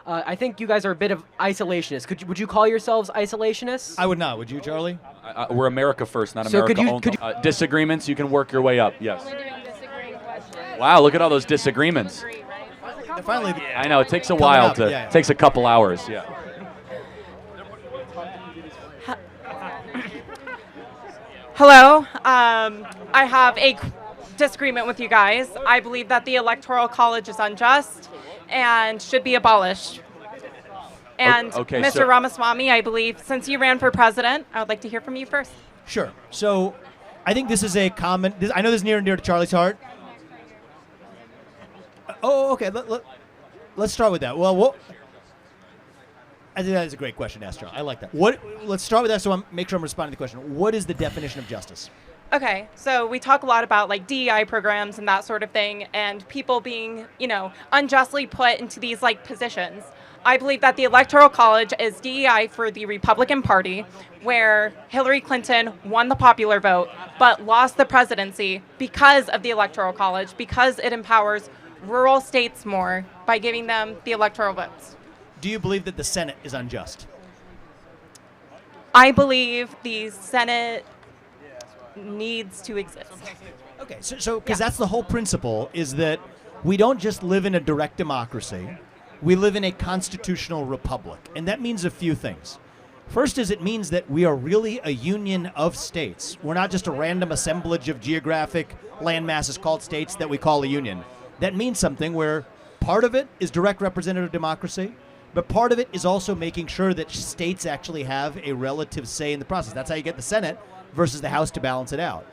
Ramaswamy. I think you guys are a bit of isolationists. Would you call yourselves isolationists? I would not. Would you, Charlie? We're America first, not So America only. Disagreements, you can work your way up, yes. Wow, look at all those disagreements. Finally, I know, it takes a while it takes a couple hours, yeah. Hello. I have a disagreement with you guys. I believe that the Electoral College is unjust and should be abolished. And Okay, Mr. so- Ramaswamy, I believe, since you ran for president, I would like to hear from you first. Sure. So I think this is a common, I know this is near and dear to Charlie's heart. Okay. Let's start with that. Well, I think that is a great question to ask, Charlie. I like that. Let's start with that so I make sure I'm responding to the question. What is the definition of justice? Okay, so we talk a lot about like DEI programs and that sort of thing, and people being, unjustly put into these like positions. I believe that the Electoral College is DEI for the Republican Party, where Hillary Clinton won the popular vote, but lost the presidency because of the Electoral College, because it empowers rural states more by giving them the electoral votes. Do you believe that the Senate is unjust? I believe the Senate needs to exist. Okay, so because that's the whole principle, is that we don't just live in a direct democracy, we live in a constitutional republic, and that means a few things. First is it means that we are really a union of states. We're not just a random assemblage of geographic landmasses called states that we call a union. That means something where part of it is direct representative democracy, but part of it is also making sure that states actually have a relative say in the process. That's how you get the Senate versus the House to balance it out.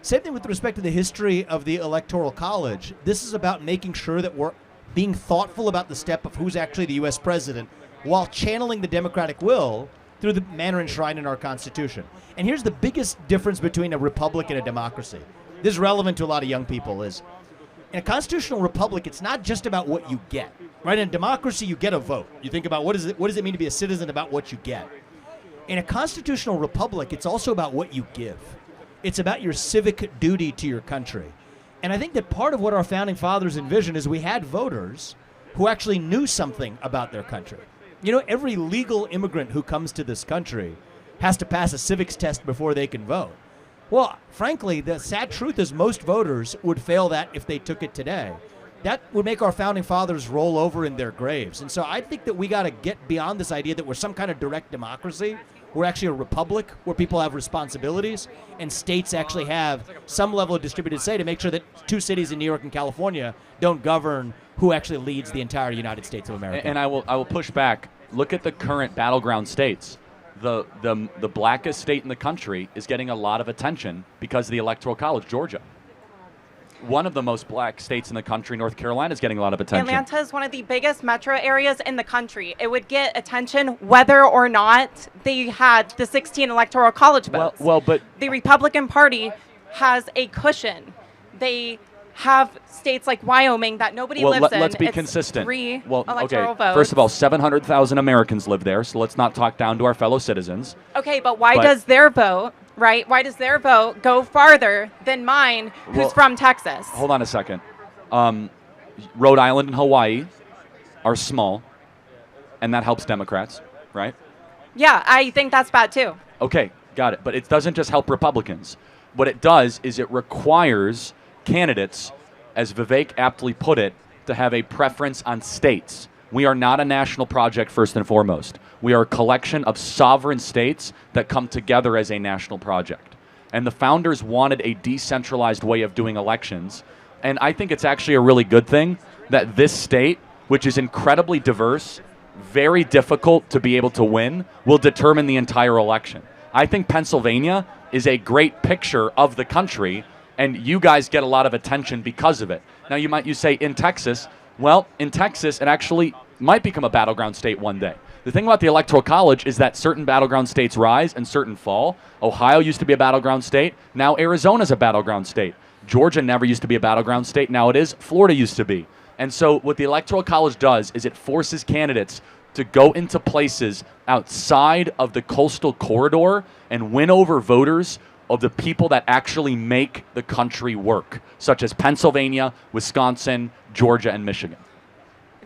Same thing with respect to the history of the Electoral College. This is about making sure that we're being thoughtful about the step of who's actually the U.S. president while channeling the democratic will through the manner enshrined in our Constitution. And here's the biggest difference between a republic and a democracy. This is relevant to a lot of young people. Is in a constitutional republic, it's not just about what you get. Right? In a democracy, you get a vote. You think about what does it mean to be a citizen, about what you get. In a constitutional republic, it's also about what you give. It's about your civic duty to your country. And I think that part of what our founding fathers envisioned is we had voters who actually knew something about their country. Every legal immigrant who comes to this country has to pass a civics test before they can vote. Well, frankly, the sad truth is most voters would fail that if they took it today. That would make our founding fathers roll over in their graves. And so I think that we got to get beyond this idea that we're some kind of direct democracy. We're actually a republic where people have responsibilities and states actually have some level of distributed say to make sure that two cities in New York and California don't govern who actually leads the entire United States of America. And I will push back. Look at the current battleground states. The blackest state in the country is getting a lot of attention because of the Electoral College, Georgia. One of the most black states in the country, North Carolina, is getting a lot of attention. Atlanta is one of the biggest metro areas in the country. It would get attention whether or not they had the 16 Electoral College votes. But the Republican Party has a cushion. They have states like Wyoming that nobody lives in. Let's be it's consistent. 3 electoral votes. First of all, 700,000 Americans live there, so let's not talk down to our fellow citizens. Okay, but why does their vote, right? Why does their vote go farther than mine, who's from Texas? Hold on a second. Rhode Island and Hawaii are small, and that helps Democrats, right? Yeah, I think that's bad too. Okay, got it. But it doesn't just help Republicans. What it does is it requires candidates, as Vivek aptly put it, to have a preference on states. We are not a national project first and foremost. We are a collection of sovereign states that come together as a national project. And the founders wanted a decentralized way of doing elections. And I think it's actually a really good thing that this state, which is incredibly diverse, very difficult to be able to win, will determine the entire election. I think Pennsylvania is a great picture of the country, and you guys get a lot of attention because of it. Now, you say in Texas, well, in Texas, it actually might become a battleground state one day. The thing about the Electoral College is that certain battleground states rise and certain fall. Ohio used to be a battleground state. Now Arizona's a battleground state. Georgia never used to be a battleground state. Now it is. Florida used to be. And so what the Electoral College does is it forces candidates to go into places outside of the coastal corridor and win over voters of the people that actually make the country work, such as Pennsylvania, Wisconsin, Georgia, and Michigan.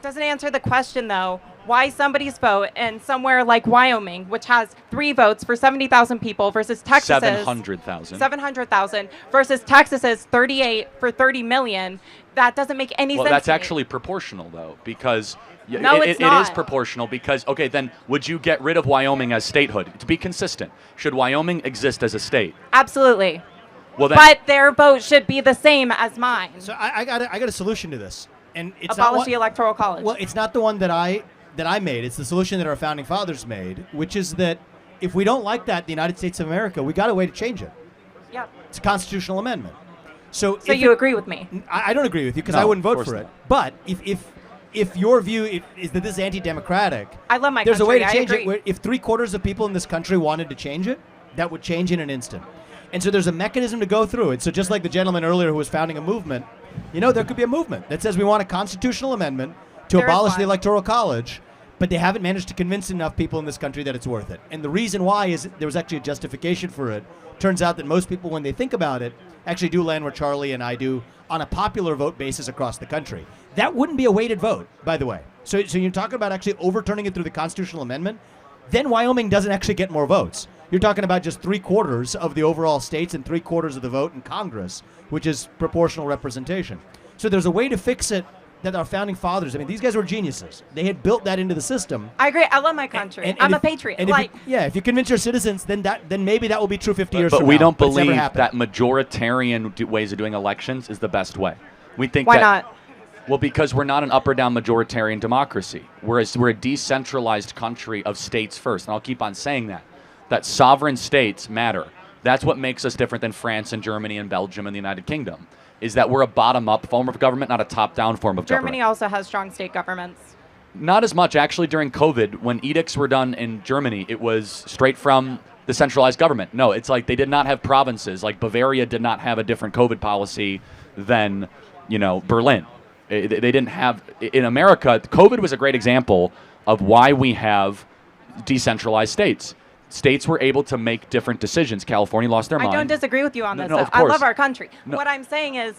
It doesn't answer the question, though, why somebody's vote in somewhere like Wyoming, which has 3 votes for 70,000 people, versus Texas's 700,000 versus Texas's 38 for 30 million. That doesn't make any sense. Well, that's to me. actually proportional, though, because No, it's not. It is proportional because, okay, then would you get rid of Wyoming as statehood? To be consistent, should Wyoming exist as a state? Absolutely. Well, then, But their vote should be the same as mine. So I got a solution to this, and it's Abolish not the Electoral College. Well, it's not the one that I made. It's the solution that our founding fathers made, which is that if we don't like that, the United States of America, we got a way to change it. Yeah. It's a constitutional amendment. So you agree with me? I don't agree with you because No, I wouldn't of vote course for not. it. But if your view is that this is anti-democratic, I love my there's country. a way to change I it. agree. Where if 3/4 of people in this country wanted to change it, that would change in an instant. And so there's a mechanism to go through it. So just like the gentleman earlier who was founding a movement, there could be a movement that says we want a constitutional amendment to There is abolish the one. Electoral College, but they haven't managed to convince enough people in this country that it's worth it. And the reason why is there was actually a justification for it. Turns out that most people, when they think about it, actually do land where Charlie and I do on a popular vote basis across the country. That wouldn't be a weighted vote, by the way. So you're talking about actually overturning it through the constitutional amendment, then Wyoming doesn't actually get more votes. You're talking about just 3/4 of the overall states and 3/4 of the vote in Congress, which is proportional representation. So there's a way to fix it that our founding fathers, these guys were geniuses. They had built that into the system. I agree. I love my country. And I'm a if- patriot. and if you convince your citizens, then maybe that will be true 50 years but from we now. don't it's never believe happened. that majoritarian ways of doing elections is the best way. We think why that, not? Well, because we're not an up or down majoritarian democracy. We're a decentralized country of states first, and I'll keep on saying that sovereign states matter. That's what makes us different than France and Germany and Belgium and the United Kingdom, is that we're a bottom-up form of government, not a top-down form of Germany government. also has strong state governments. Not as much, actually, during COVID. When edicts were done in Germany, it was straight from the centralized government. No, it's like they did not have provinces. Like Bavaria did not have a different COVID policy than, Berlin. They didn't have, in America, COVID was a great example of why we have decentralized states. States were able to make different decisions. California lost their mind. I don't disagree with you on this. No, though. of I course. love our country. No. What I'm saying is,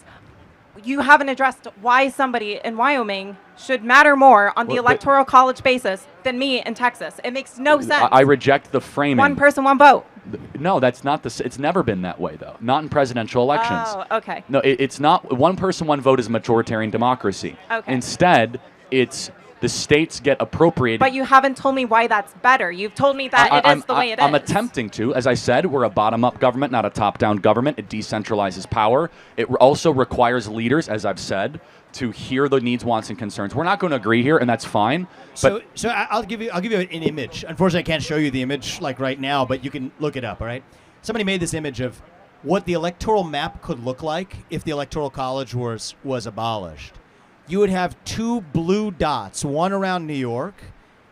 you haven't addressed why somebody in Wyoming should matter more on the Well, but- Electoral College basis than me in Texas. It makes no sense. I reject the framing. One person, one vote. No, that's not it's never been that way, though. Not in presidential elections. Oh, okay. No, it's not. One person, one vote is majoritarian democracy. Okay. Instead, it's the states get appropriated. But you haven't told me why that's better. You've told me that it is the way it is. I'm attempting to. As I said, we're a bottom-up government, not a top-down government. It decentralizes power. It also requires leaders, as I've said, to hear the needs, wants, and concerns. We're not going to agree here, and that's fine. But So I'll give you an image. Unfortunately, I can't show you the image like right now, but you can look it up. All right. Somebody made this image of what the electoral map could look like if the Electoral College was abolished. You would have 2 blue dots, one around New York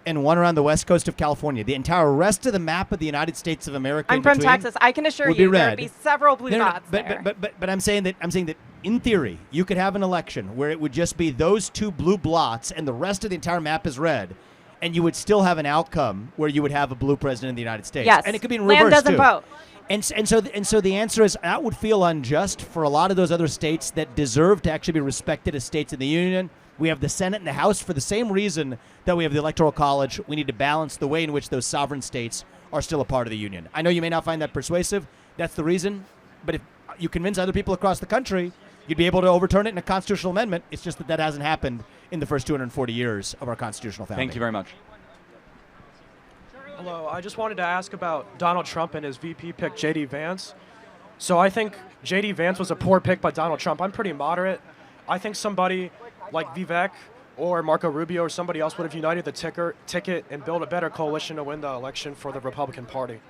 and one around the west coast of California. The entire rest of the map of the United States of America. I'm from between Texas. I can assure would be you there red. would be several blue dots there. But I'm saying that in theory you could have an election where it would just be those 2 blue blots and the rest of the entire map is red, and you would still have an outcome where you would have a blue president of the United States. Yes. And it could be in Land reverse doesn't too. vote. And so the answer is that would feel unjust for a lot of those other states that deserve to actually be respected as states in the union. We have the Senate and the House for the same reason that we have the Electoral College. We need to balance the way in which those sovereign states are still a part of the union. I know you may not find that persuasive. That's the reason. But if you convince other people across the country, you'd be able to overturn it in a constitutional amendment. It's just that hasn't happened in the first 240 years of our constitutional founding. thank you very much. Hello, I just wanted to ask about Donald Trump and his VP pick, J.D. Vance. So I think J.D. Vance was a poor pick by Donald Trump. I'm pretty moderate. I think somebody like Vivek or Marco Rubio or somebody else would have united the ticket and built a better coalition to win the election for the Republican Party.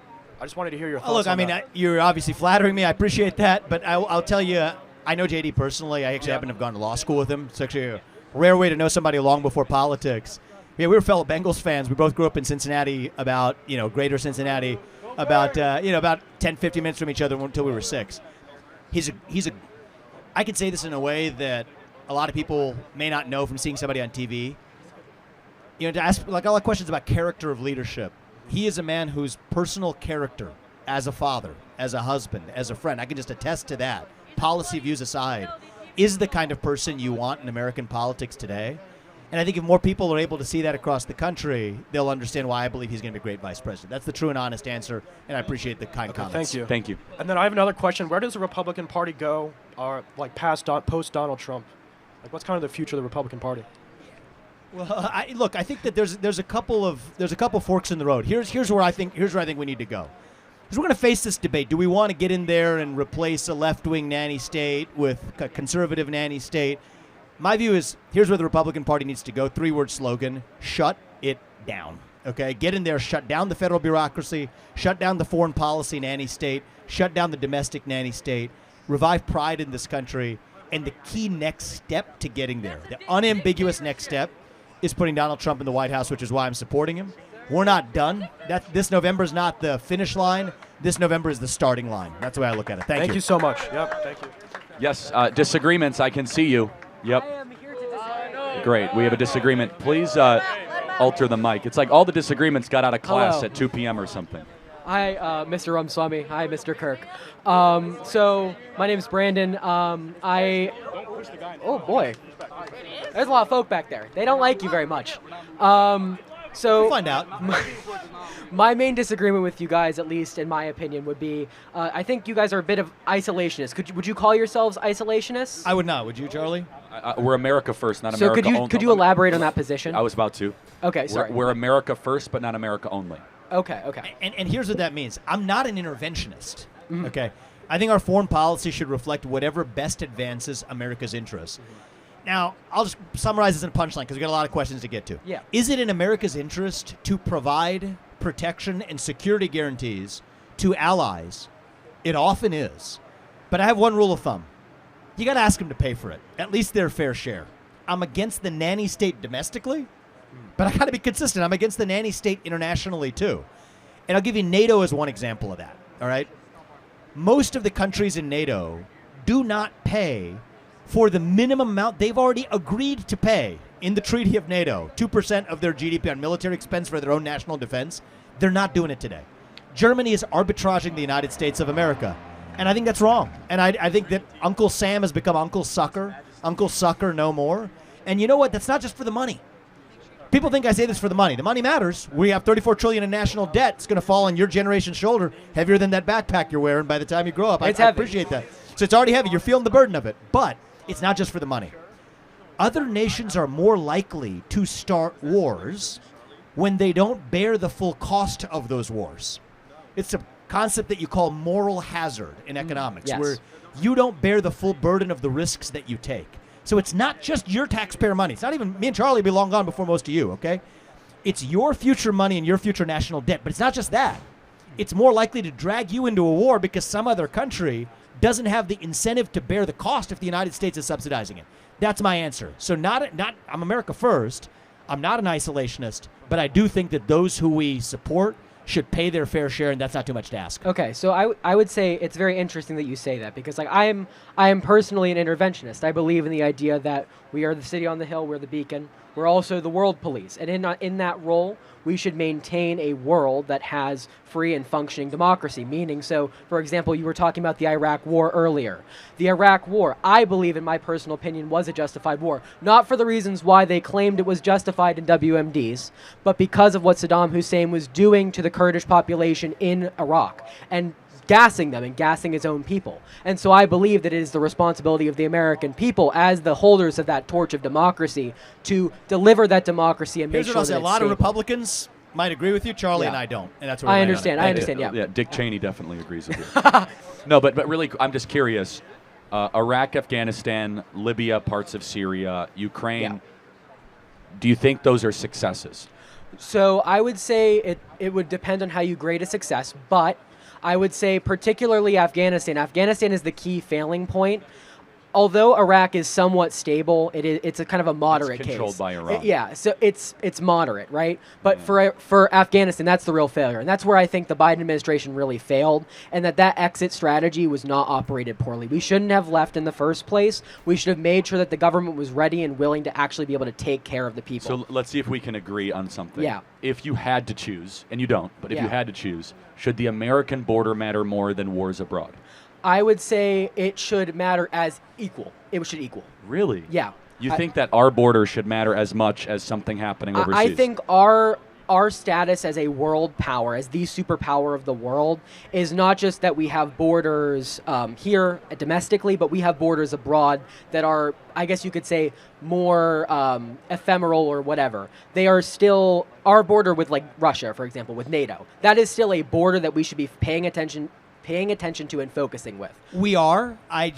I just wanted to hear your thoughts Look, on that. you're obviously flattering me. I appreciate that. But I'll tell you, I know JD personally. I actually happen to have gone to law school with him. It's actually a rare way to know somebody long before politics. Yeah, we were fellow Bengals fans. We both grew up in Cincinnati, greater Cincinnati, about 10, 15 minutes from each other until we were 6. I could say this in a way that a lot of people may not know from seeing somebody on TV. To ask like a lot of questions about character of leadership. He is a man whose personal character, as a father, as a husband, as a friend, I can just attest to that, policy views aside, is the kind of person you want in American politics today. And I think if more people are able to see that across the country, they'll understand why I believe he's going to be a great vice president. That's the true and honest answer, and I appreciate the kind comments. Thank you. Thank you. And then I have another question. Where does the Republican Party go, post Donald Trump? Like, what's kind of the future of the Republican Party? Well, I think that there's a couple forks in the road. Here's where I think we need to go. Because we're going to face this debate. Do we want to get in there and replace a left-wing nanny state with a conservative nanny state? My view is, here's where the Republican Party needs to go. 3-word slogan: shut it down. Okay, get in there, shut down the federal bureaucracy, shut down the foreign policy nanny state, shut down the domestic nanny state, revive pride in this country, and the key next step to getting there, the unambiguous next step, is putting Donald Trump in the White House, which is why I'm supporting him. We're not done. This November is not the finish line. This November is the starting line. That's the way I look at it. Thank you. Thank you so much. Yep, thank you. Yes, disagreements. I can see you. Yep. Great. We have a disagreement. Please alter the mic. It's like all the disagreements got out of class Hello. at 2 p.m. or something. Hi, Mr. Ramaswamy. Hi, Mr. Kirk. So my name's Brandon. Oh boy, there's a lot of folk back there. They don't like you very much. So We'll find out. my main disagreement with you guys, at least in my opinion, would be I think you guys are a bit of isolationists. Would you call yourselves isolationists? I would not. Would you, Charlie? We're America first, not So America only. could you elaborate on that position? I was about to. Okay, sorry. We're America first, but not America only. Okay. And here's what that means. I'm not an interventionist. Okay. I think our foreign policy should reflect whatever best advances America's interests. Now, I'll just summarize this in a punchline because we've got a lot of questions to get to. Yeah. Is it in America's interest to provide protection and security guarantees to allies? It often is. But I have one rule of thumb. You got to ask them to pay for it, at least their fair share. I'm against the nanny state domestically, but I got to be consistent. I'm against the nanny state internationally, too. And I'll give you NATO as one example of that, all right? Most of the countries in NATO do not pay for the minimum amount they've already agreed to pay in the Treaty of NATO, 2% of their GDP on military expense for their own national defense. They're not doing it today. Germany is arbitraging the United States of America, and I think that's wrong. And I think that Uncle Sam has become Uncle Sucker no more. And you know what? That's not just for the money. People think I say this for the money. The money matters. We have $34 trillion in national debt. It's going to fall on your generation's shoulder, heavier than that backpack you're wearing by the time you grow up. I appreciate that. So it's already heavy. You're feeling the burden of it. But it's not just for the money. Other nations are more likely to start wars when they don't bear the full cost of those wars. It's a concept that you call moral hazard in economics, yes. where you don't bear the full burden of the risks that you take. So it's not just your taxpayer money. It's not even me and Charlie will be long gone before most of you, okay? It's your future money and your future national debt. But it's not just that. It's more likely to drag you into a war because some other country doesn't have the incentive to bear the cost if the United States is subsidizing it. That's my answer. So I'm America first. I'm not an isolationist, but I do think that those who we support should pay their fair share, and that's not too much to ask. Okay, so I would say it's very interesting that you say that because I am personally an interventionist. I believe in the idea that we are the city on the hill, we're the beacon, we're also the world police, and in that role, we should maintain a world that has free and functioning democracy. Meaning, so for example, you were talking about the Iraq War earlier. The Iraq War, I believe, in my personal opinion, was a justified war. Not for the reasons why they claimed it was justified in WMDs, but because of what Saddam Hussein was doing to the Kurdish population in Iraq and gassing them and gassing his own people. And so I believe that it is the responsibility of the American people as the holders of that torch of democracy to deliver that democracy and make sure that it's a lot stable. of Republicans might agree with you, Charlie, and I don't. And that's what I understand. Yeah. Yeah, Dick Cheney definitely agrees with you. No, but really, I'm just curious. Iraq, Afghanistan, Libya, parts of Syria, Ukraine. Yeah. Do you think those are successes? So I would say it would depend on how you grade a success, but I would say particularly Afghanistan. Afghanistan is the key failing point. Although Iraq is somewhat stable, it's a kind of a moderate It's controlled case. by Iran. Yeah, so it's moderate, right? But for Afghanistan, that's the real failure, and that's where I think the Biden administration really failed, and that exit strategy was not operated poorly. We shouldn't have left in the first place. We should have made sure that the government was ready and willing to actually be able to take care of the people. So let's see if we can agree on something. Yeah. If you had to choose, and you don't, but if Yeah. you had to choose, should the American border matter more than wars abroad? I would say it should matter as equal. It should equal. Really? Yeah. You think that our border should matter as much as something happening overseas? I think our status as a world power, as the superpower of the world, is not just that we have borders here domestically, but we have borders abroad that are, I guess you could say, more ephemeral or whatever. They are still our border with, like, Russia, for example, with NATO. That is still a border that we should be paying attention to and focusing with. We are. I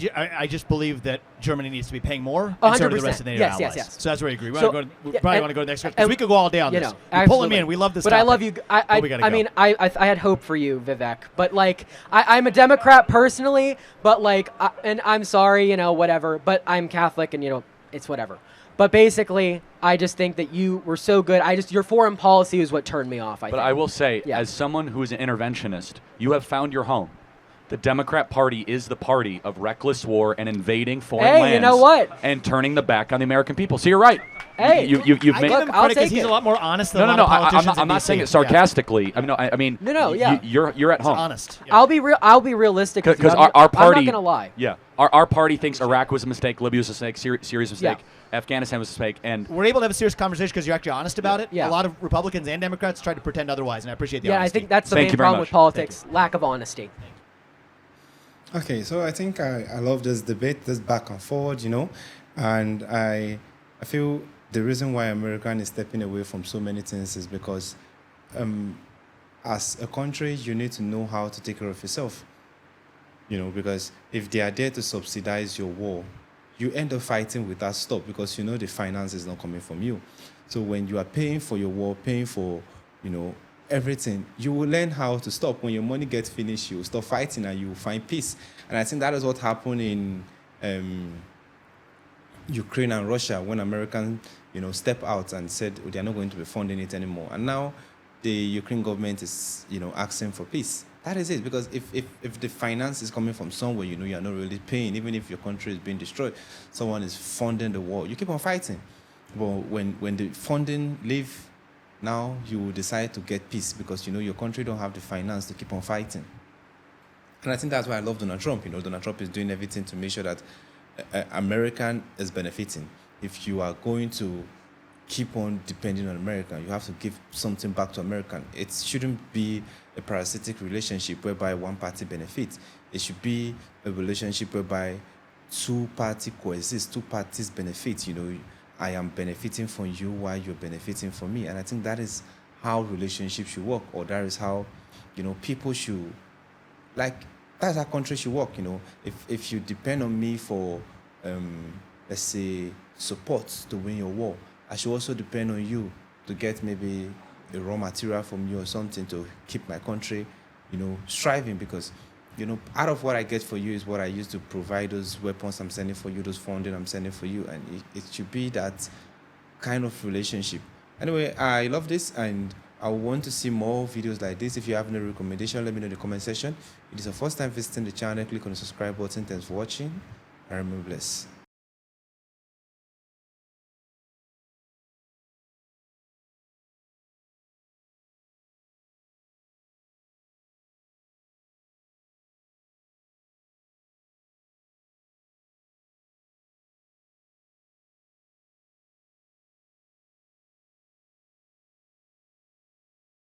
just believe that Germany needs to be paying more, and so do the rest of the NATO allies. Yes. So that's where I agree. We So, probably yeah, want to go to the next question, because we could go all day on You this. know, You're pulling me absolutely. in. We love this But topic. I love you. We gotta I go. mean, I had hope for you, Vivek. But, like, I'm a Democrat personally, but, like, and I'm sorry, you know, whatever. But I'm Catholic, and, you know, it's whatever. But basically, I just think that you were so good. Your foreign policy is what turned me off, I think. But I will say, Yeah. as someone who is an interventionist, you have found your home. The Democrat Party is the party of reckless war and invading foreign Hey, lands. you know what? And turning the back on the American people. So you're right. Hey, you've I made. give him I'll credit because take he's it. a lot more honest than No, a lot no, of politicians I'm in not saying DC. it sarcastically. I mean, No, yeah. you're at home. Honest. Yeah. I'll be realistic with you. Because I'm our party, I'm not gonna lie. Yeah, our party thinks Iraq was a mistake, Libya was a mistake, Syria was a mistake, Yeah. Afghanistan was a mistake, and We're able to have a serious conversation because you're actually honest about it. Yeah. A lot of Republicans and Democrats try to pretend otherwise, and I appreciate the Yeah, I honesty. think that's the Thank main you very problem much. with politics: lack of honesty. Okay, so I think I love this debate, this back and forward, you know, and I feel the reason why America is stepping away from so many things is because as a country, you need to know how to take care of yourself, you know, because if they are there to subsidize your war, you end up fighting with that stop because you know the finance is not coming from you. So when you are paying for your war, paying for, you know, everything, you will learn how to stop. When your money gets finished, you will stop fighting and you will find peace. And I think that is what happened in Ukraine and Russia when Americans, you know, stepped out and said they are not going to be funding it anymore. And now the Ukraine government is, you know, asking for peace. That is it, because if the finance is coming from somewhere, you know, you are not really paying, even if your country is being destroyed, someone is funding the war, you keep on fighting. But when the funding leave, now you will decide to get peace because, you know, your country don't have the finance to keep on fighting. And I think that's why I love Donald Trump. You know, Donald Trump is doing everything to make sure that American is benefiting. If you are going to keep on depending on America, you have to give something back to American. It shouldn't be a parasitic relationship whereby one party benefits. It should be a relationship whereby two parties coexist, two parties benefit. You know, I am benefiting from you while you're benefiting from me. And I think that is how relationships should work, or that is how, you know, people should, like, that's how countries should work, you know. If you depend on me for, let's say, support to win your war, I should also depend on you to get maybe a raw material from you or something to keep my country, you know, striving, because, you know, out of what I get for you is what I use to provide those weapons I'm sending for you, those funding I'm sending for you, and it should be that kind of relationship. Anyway, I love this, and I want to see more videos like this. If you have any recommendation, let me know in the comment section. If it is your first time visiting the channel, click on the subscribe button. Thanks for watching, and remain blessed.